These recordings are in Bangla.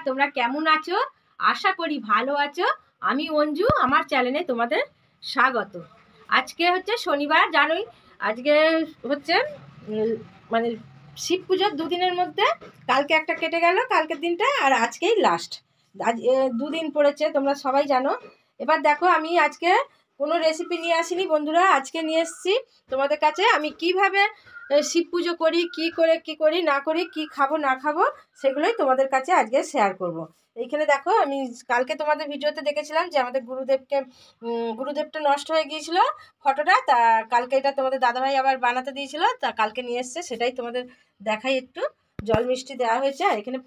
তোমরা কেমন আছো? আশা করি ভালো আছো। আমি অঞ্জু, আমার চ্যানেলে তোমাদের স্বাগত। আজকে হচ্ছে শনিবার, জানোই। আজকে হচ্ছে মানে শিব পুজোর দুদিনের মধ্যে কালকে একটা কেটে গেল, কালকের দিনটা, আর আজকেই লাস্ট। আজ দুদিন পড়েছে, তোমরা সবাই জানো। এবার দেখো, আমি আজকে কোনো রেসিপি নিয়ে আসিনি বন্ধুরা। আজকে নিয়ে এসেছি তোমাদের কাছে আমি কিভাবে শিব পুজো করি, কি করি না করি, কি খাবো না খাবো, সেগুলোই তোমাদের কাছে আজকে শেয়ার করব। এইখানে দেখো, আমি কালকে তোমাদের ভিডিওতে দেখেছিলাম যে আমাদের গুরুদেবটা নষ্ট হয়ে গিয়েছিল ফটোটা, তা কালকে এটা তোমাদের দাদাভাই আবার বানাতে দিয়েছিল, তা কালকে নিয়ে এসছে, সেটাই তোমাদের দেখাই। একটু জল মিষ্টি দেওয়া হয়েছে, আর এখানে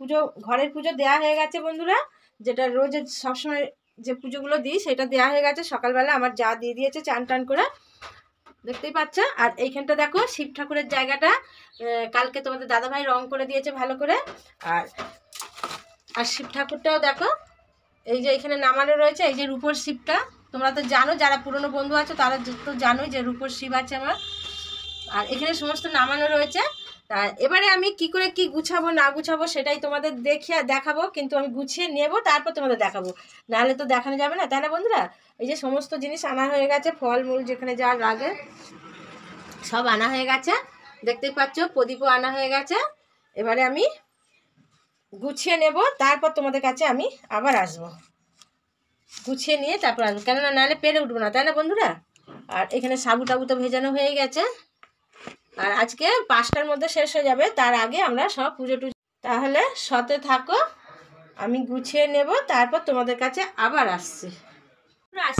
ঘরের পুজো দেওয়া হয়ে গেছে বন্ধুরা। যেটা রোজ সবসময় যে পুজোগুলো দিই সেটা দেওয়া হয়ে গেছে। সকালবেলা আমার যা দিয়ে দিয়েছে চান টান করে, দেখতেই পাচ্ছ। আর এইখানটা দেখো, শিব ঠাকুরের জায়গাটা কালকে তোমাদের দাদাভাই রং করে দিয়েছে ভালো করে। আর শিব ঠাকুরটাও দেখো, এই যে এখানে নামানো রয়েছে, এই যে রূপোর শিবটা। তোমরা তো জানো, যারা পুরনো বন্ধু আছো তারা তো জানোই যে রূপোর শিব আছে আমার। আর এখানে সমস্ত নামানো রয়েছে। তা এবারে আমি কি করে কি গুছাবো না গুছাবো সেটাই তোমাদের দেখাবো, কিন্তু আমি গুছিয়ে নেব, তারপর তোমাদের দেখাবো, নাহলে তো দেখানো যাবে না, তাই না বন্ধুরা? এই যে সমস্ত জিনিস আনা হয়ে গেছে, ফলমূল যেখানে যা লাগে সব আনা হয়ে গেছে, দেখতেই পাচ্ছ। প্রদীপও আনা হয়ে গেছে। এবারে আমি গুছিয়ে নেব, তারপর তোমাদের কাছে আমি আবার আসবো। গুছিয়ে নিয়ে তারপর আসবো, কেননা নাহলে পেরে উঠবো না, তাই না বন্ধুরা? আর এখানে সাবু টাবু তো ভেজানো হয়ে গেছে, আর আজকে 5টার মধ্যে শেষ হয়ে যাবে, তার আগে আমরা সব পুজো টুজো। তাহলে সাথে থাকো, আমি গুছিয়ে নেব, তারপর তোমাদের কাছে আবার আসছি।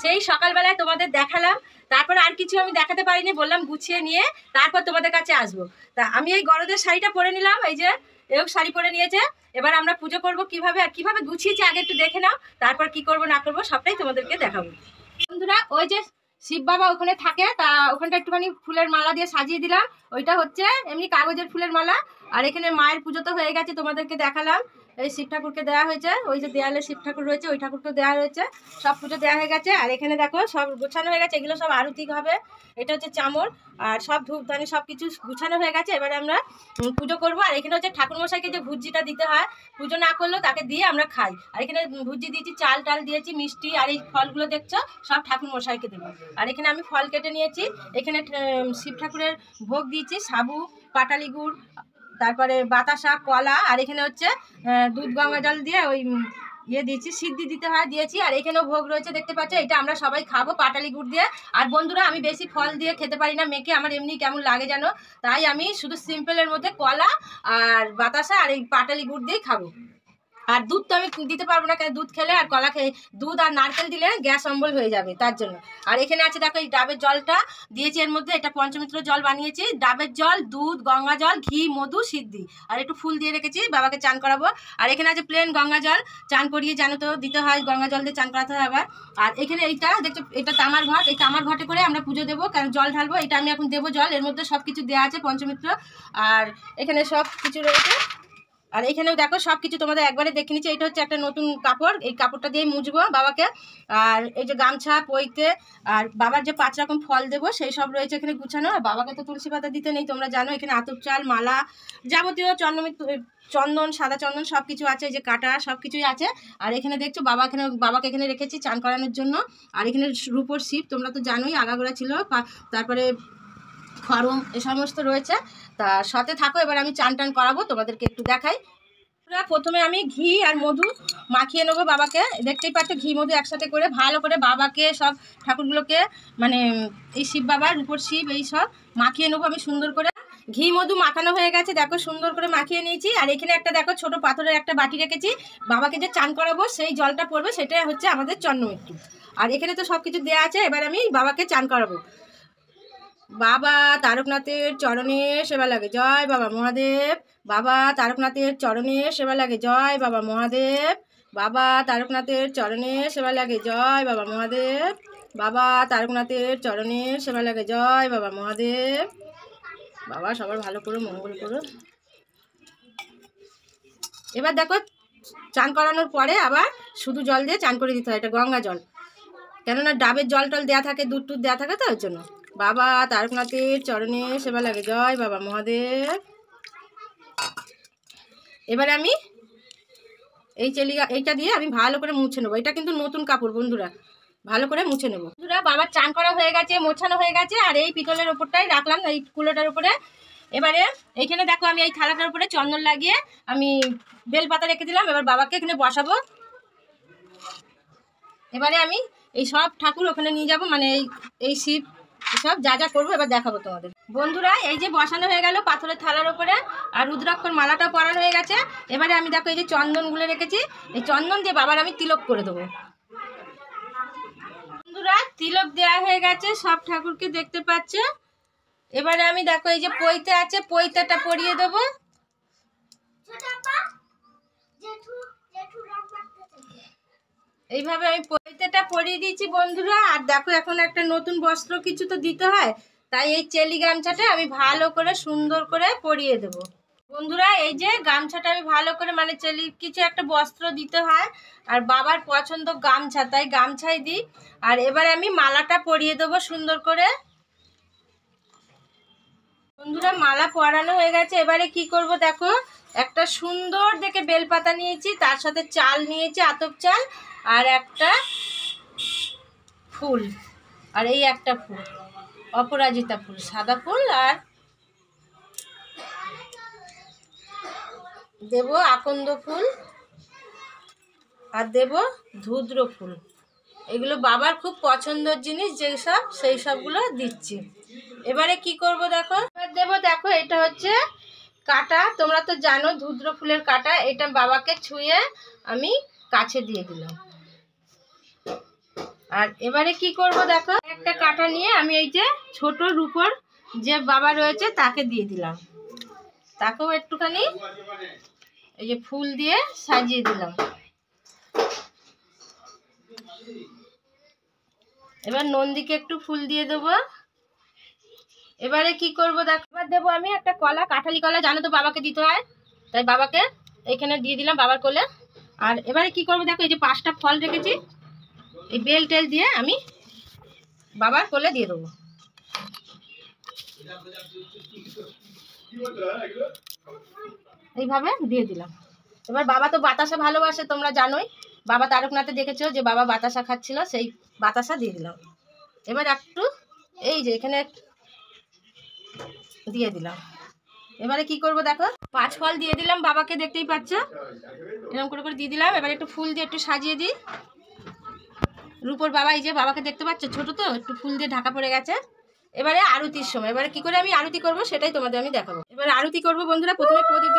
সেই সকালবেলায় তোমাদের দেখালাম, তারপর আর কিছু আমি দেখাতে পারিনি, বললাম গুছিয়ে নিয়ে তারপর তোমাদের কাছে আসবো। তা আমি এই গরদের শাড়িটা পরে নিলাম, এই যে এও শাড়ি পরে নিয়েছে। এবার আমরা পুজো করব কিভাবে আর কিভাবে গুছিয়েছি আগে একটু দেখে নাও, তারপর কি করব না করব সবটাই তোমাদেরকে দেখাবো বন্ধুরা। ওই যে শিব বাবা ওখানে থাকে, তা ওখানটা একটুখানি ফুলের মালা দিয়ে সাজিয়ে দিলাম। ওইটা হচ্ছে এমনি কাগজের ফুলের মালা। আর এখানে মায়ের পুজো তো হয়ে গেছে, তোমাদেরকে দেখালাম। এই শিব ঠাকুরকে দেওয়া হয়েছে, ওই যে দেয়ালে শিব ঠাকুর রয়েছে, ওই ঠাকুরকে দেওয়া হয়েছে। সব পুজো দেওয়া হয়ে গেছে। আর এখানে দেখো সব গোছানো হয়ে গেছে, এগুলো সব আরতি হবে। এটা হচ্ছে চামর, আর সব ধূপধানি সব কিছু গুছানো হয়ে গেছে। এবারে আমরা পুজো করবো। আর এখানে হচ্ছে ঠাকুরমশাইকে যে ভুজিটা দিতে হয়, পুজো না করলেও তাকে দিয়ে আমরা খাই। আর এখানে ভুজি দিয়েছি, চাল টাল দিয়েছি, মিষ্টি, আর এই ফলগুলো দেখছো সব ঠাকুরমশাইকে দেবো। আর এখানে আমি ফল কেটে নিয়েছি। এখানে শিব ঠাকুরের ভোগ দিয়েছি, সাবু, পাটালি গুড়, তারপরে বাতাসা, কলা, আর এখানে হচ্ছে দুধ গঙ্গা জল দিয়ে ওই দিয়েছি, সিদ্ধি দিতে হয় দিয়েছি। আর এখানেও ভোগ রয়েছে, দেখতে পাচ্ছ। এটা আমরা সবাই খাবো পাটালি গুড় দিয়ে। আর বন্ধুরা, আমি বেশি ফল দিয়ে খেতে পারি না, মেখে আমার এমনি কেমন লাগে জানো, তাই আমি শুধু সিম্পলের মধ্যে কলা আর বাতাসা আর এই পাটালি গুড় দিয়েই খাবো। আর দুধ তো আমি দিতে পারবো না, কারণ দুধ খেলে আর কলা খেয়ে দুধ আর নারকেল দিলে গ্যাস অম্বল হয়ে যাবে, তার জন্য। আর এখানে আছে দেখো, এই ডাবের জলটা দিয়েছি এর মধ্যে, এটা পঞ্চমিত্র জল বানিয়েছি। ডাবের জল, দুধ, গঙ্গা জল, ঘি, মধু, সিদ্ধি, আর একটু ফুল দিয়ে রেখেছি, বাবাকে চান করাবো। আর এখানে আছে প্লেন গঙ্গা জল, চান করিয়ে জানো তো দিতে হয়, গঙ্গা জল দিয়ে চান করাতে হয় আবার। আর এখানে এইটা দেখছো, এটা তামার ঘট, এই তামার ঘটে করে আমরা পুজো দেবো, কারণ জল ঢালবো। এটা আমি এখন দেবো জল, এর মধ্যে সব কিছু দেওয়া আছে পঞ্চমিত্র। আর এখানে সব কিছু রয়েছে। আর এখানেও দেখো সব কিছু তোমাদের একবারে দেখে নিচ্ছি। এটা হচ্ছে একটা নতুন কাপড়, এই কাপড়টা দিয়ে মুছবো বাবাকে। আর এই যে গামছা, পইতে, আর বাবার যে 5 রকম ফল দেবো সেই সব রয়েছে এখানে গুছানো। আর বাবাকে তো তুলসী পাতা দিতে নেই, তোমরা জানো। এখানে আতপ চাল, মালা, যাবতীয় চন্দন, সাদা চন্দন সব কিছু আছে, এই যে কাটা সব কিছুই আছে। আর এখানে দেখছো বাবাকে এখানে রেখেছি চান করানোর জন্য। আর এখানে রূপোর শিব, তোমরা তো জানোই, আগাগোড়া ছিল, তারপরে খরম, এ সমস্ত রয়েছে। তা সাথে থাকো, এবার আমি চান টান করাবো, তোমাদেরকে একটু দেখাই। প্রথমে আমি ঘি আর মধু মাখিয়ে নেবো বাবাকে, দেখতেই পাচ্ছ, ঘি মধু একসাথে করে ভালো করে বাবাকে, সব ঠাকুরগুলোকে, মানে এই শিব বাবা, রূপোর শিব, এই সব মাখিয়ে নেবো আমি সুন্দর করে। ঘি মধু মাখানো হয়ে গেছে, দেখো সুন্দর করে মাখিয়ে নিয়েছি। আর এখানে একটা দেখো ছোট পাথরের একটা বাটি রেখেছি, বাবাকে যে চান করাবো সেই জলটা পড়বে, সেটা হচ্ছে আমাদের চন্দ্রমৃত্যু। আর এখানে তো সব কিছু দেওয়া আছে, এবার আমি বাবাকে চান করাবো। বাবা তারকনাথের চরণে সেবা লাগে, জয় বাবা মহাদেব। বাবা তারকনাথের চরণে সেবা লাগে, জয় বাবা মহাদেব। বাবা তারকনাথের চরণে সেবা লাগে, জয় বাবা মহাদেব। বাবা তারকনাথের চরণে সেবা লাগে, জয় বাবা মহাদেব। বাবা সবার ভালো করো, মঙ্গল করো। এবার দেখো, চান করানোর পরে আবার শুধু জল দিয়ে চান করে দিতে হয়, এটা গঙ্গা জল, কেননা ডাবের জল টল দেওয়া থাকে, দুধ টুধ দেওয়া থাকে, তো ওর জন্য। বাবা তারকনাথের চরণে সেবা লাগে, জয় বাবা মহাদেব। এবারে আমি এইটা দিয়ে আমি ভালো করে মুছে নেবো। এটা কিন্তু নতুন কাপড় বন্ধুরা, ভালো করে মুছে নেবো। বন্ধুরা বাবার চান করা হয়ে গেছে, মোছানো হয়ে গেছে, আর এই পিতলের ওপরটাই রাখলাম এই কুলোটার উপরে। এবারে এইখানে দেখো আমি এই থালাটার উপরে চন্দন লাগিয়ে আমি বেলপাতা রেখে দিলাম। এবার বাবাকে এখানে বসাবো। এবারে আমি এই সব ঠাকুর ওখানে নিয়ে যাব, মানে এই শিব সব যা যা করবো এবার দেখাবো তোমাদের। বন্ধুরা এই যে বসানো হয়ে গেল পাথরের থালার উপরে, আর রুদ্রাক্ষর মালাটা পরানো হয়ে গেছে। এবারে আমি দেখো এই যে চন্দনগুলো রেখেছি, এই চন্দন দিয়ে বাবার আমি তিলক করে দেবো। বন্ধুরা তিলক দেওয়া হয়ে গেছে, সব ঠাকুরকে দেখতে পাচ্ছ। এবারে আমি দেখো এই যে পৈতে আছে, পৈতেটা পরিয়ে দেবো। এইভাবে আমি পৈতেটা পরিয়ে দিয়েছি বন্ধুরা। আর দেখো এখন একটা নতুন বস্ত্র কিছু তো দিতে হয়, তাই এই চেলি গামছাটা আমি ভালো করে সুন্দর করে পরিয়ে দেব। বন্ধুরা এই যে গামছাটা আমি ভালো করে, মানে চেলি কিছু একটা বস্ত্র দিতে হয়, আর বাবার পছন্দ গামছা, তাই গামছাই দিই। আর এবারে আমি মালাটা পরিয়ে দেবো সুন্দর করে। বন্ধুরা মালা পরানো হয়ে গেছে। এবারে কি করব দেখো, একটা সুন্দর দেখে বেলপাতা নিয়েছি, তার সাথে চাল নিয়েছি, আতপ চাল, আর একটা ফুল, আর এই একটা ফুল অপরাজিতা ফুল, সাদা ফুল, আর দেব আকন্দ ফুল, আর দেব ধুদ্র ফুল। এগুলো বাবার খুব পছন্দের জিনিস যেসব, সেই সবগুলো দিচ্ছি। এবারে কি করব দেখো, এবার দেবো দেখো এটা হচ্ছে কাটা, তোমরা তো জানো ধুদ্র ফুলের কাটা, এটা বাবাকে ছুঁয়ে আমি কাছে দিয়ে দিলাম। আর এবারে কি করব দেখো, একটা কাটা নিয়ে আমি এই যে ছোট রূপোর যে বাবা রয়েছে তাকে দিয়ে দিলাম, তাকেও একটুখানি এই যে ফুল দিয়ে সাজিয়ে দিলাম। এবার নন্দীকে একটু ফুল দিয়ে দেবো। এবারে কি করব দেখো, এবার দেবো আমি একটা কলা, কাঁঠালি কলা, জানো তো বাবাকে দিতে হয়, তাই বাবাকে এখানে দিয়ে দিলাম বাবার কোলে। আর এবারে কি করব দেখো, এই যে 5টা ফল রেখেছি, এই বেল টেল দিয়ে আমি বাবার কোলে দিয়ে দেবো। এইভাবে দিয়ে দিলাম। এবার বাবা তো বাতাসা ভালোবাসে, তোমরা জানোই, বাবা তারকনাথে দেখেছো যে বাবা বাতাসা খাচ্ছিল, সেই বাতাসা দিয়ে দিলাম। এবার একটু এই যে এখানে দিয়ে দিলাম। এবারে কি করব দেখো, 5 ফল দিয়ে দিলাম বাবাকে, দেখতেই পাচ্ছ এরকম করে করে দিয়ে দিলাম। এবার একটু ফুল দিয়ে একটু সাজিয়ে দিই। রূপোর বাবা এই যে বাবাকে দেখতে পাচ্ছ, ছোট তো একটু ফুল দিয়ে ঢাকা পড়ে গেছে। এবারে আরতির সময়, এবারে কি করে আমি আরতি করব সেটাই তোমাদের আমি দেখাবো। এবারে আরতি করব বন্ধুরা, প্রথমে প্রদীপ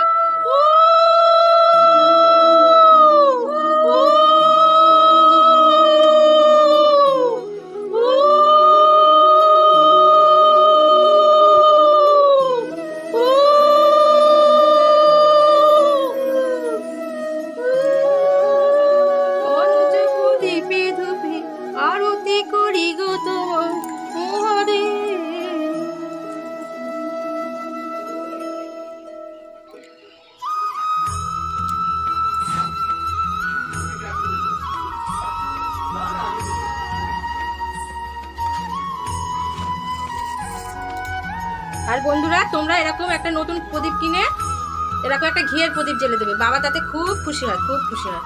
আরতি করি গো তোমার মহাদেব। আর বন্ধুরা তোমরা এরকম একটা নতুন প্রদীপ কিনে এরকম একটা ঘিয়ের প্রদীপ জ্বেলে দেবে, বাবা তাতে খুব খুশি হয়, খুব খুশি হয়।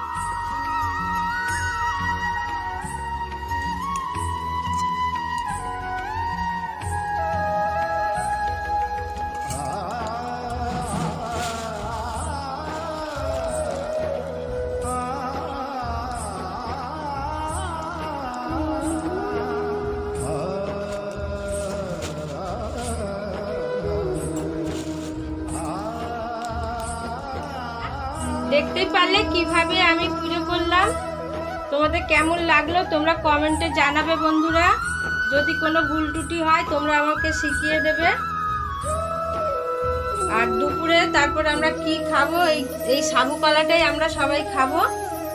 দেখতেই পারলে কিভাবে আমি পুজো করলাম, তোমাদের কেমন লাগলো তোমরা কমেন্টে জানাবে বন্ধুরা। যদি কোনো ভুল ত্রুটি হয় তোমরা আমাকে শিখিয়ে দেবে। আর দুপুরে তারপর আমরা কি খাবো, এই সাবু কলাটাই আমরা সবাই খাবো,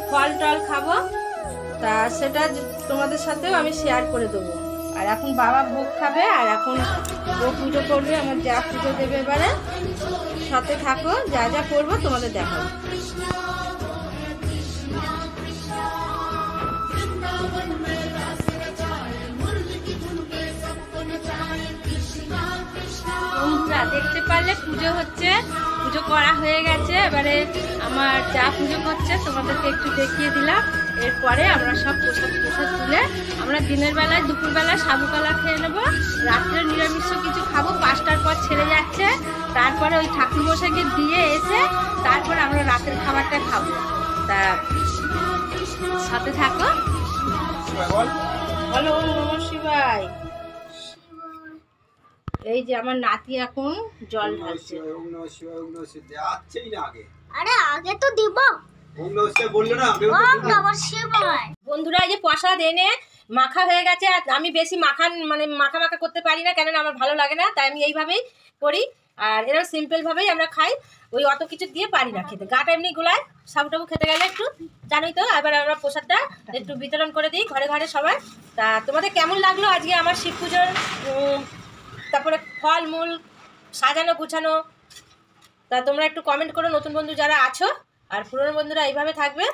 ফল টল খাবো, তা সেটা তোমাদের সাথেও আমি শেয়ার করে দেবো। আর এখন বাবা ভোগ খাবে, আর এখন ও পুজো করবে, আমার যা পুজো দেবে। এবারে সাথে থাকো, যা যা করবো তোমাদের দেখাবো। দেখতে পারলে পুজো হচ্ছে, পুজো করা হয়ে গেছে, এবারে আমার যা পুজো করছে তোমাদেরকে একটু দেখিয়ে দিলাম। এরপরে আমরা সব প্রসাদ তুলে আমরা দিনের বেলায় দুপুরবেলায় সাবু কলা খেয়ে নেবো, রাত্রে নিরামিষ কিছু খাবো, 5টার পর ছেড়ে যাচ্ছে। তারপরে ওই ঠাকুরমশাইকে দিয়ে এসে তারপরে আমরা রাতের খাবারটা খাবো। তা সাথে থাকো। বলো ওম নমঃ শিবায়। এই যে আমার নাতি এখন জল ঢালছে। আরে আগে তো দিব। বন্ধুরা এই যে প্রসাদ এনে মাখা হয়ে গেছে, আর আমি বেশি মাখা করতে পারি না, কেননা আমার ভালো লাগে না, তাই আমি এইভাবেই করি। আর এরকম সিম্পল ভাবেই আমরা খাই, ওই অত কিছু দিয়ে পারি না খেতে, গাটা এমনি গুলায়। সাবুটাবু খেতে গেলে একটু জানোই তো। এবার আমরা প্রসাদটা একটু বিতরণ করে দিই ঘরে ঘরে সবাই। তা তোমাদের কেমন লাগলো আজকে আমার শিব পুজোর, তারপরে ফল মূল সাজানো গুছানো? তা তোমরা একটু কমেন্ট করো, নতুন বন্ধু যারা আছো। আর পুরনো বন্ধুরা এইভাবে থাকবে।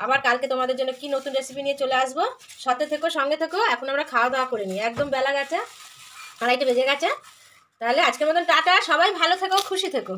আবার কালকে তোমাদের জন্য কি নতুন রেসিপি নিয়ে চলে আসবো। সাথে থেকো, সঙ্গে থেকো। এখন আমরা খাওয়া দাওয়া করে নিই, একদম বেলা গেছে, 2:30 বেজে গেছে। তাহলে আজকের মতন টাটা, সবাই ভালো থেকো, খুশি থেকো।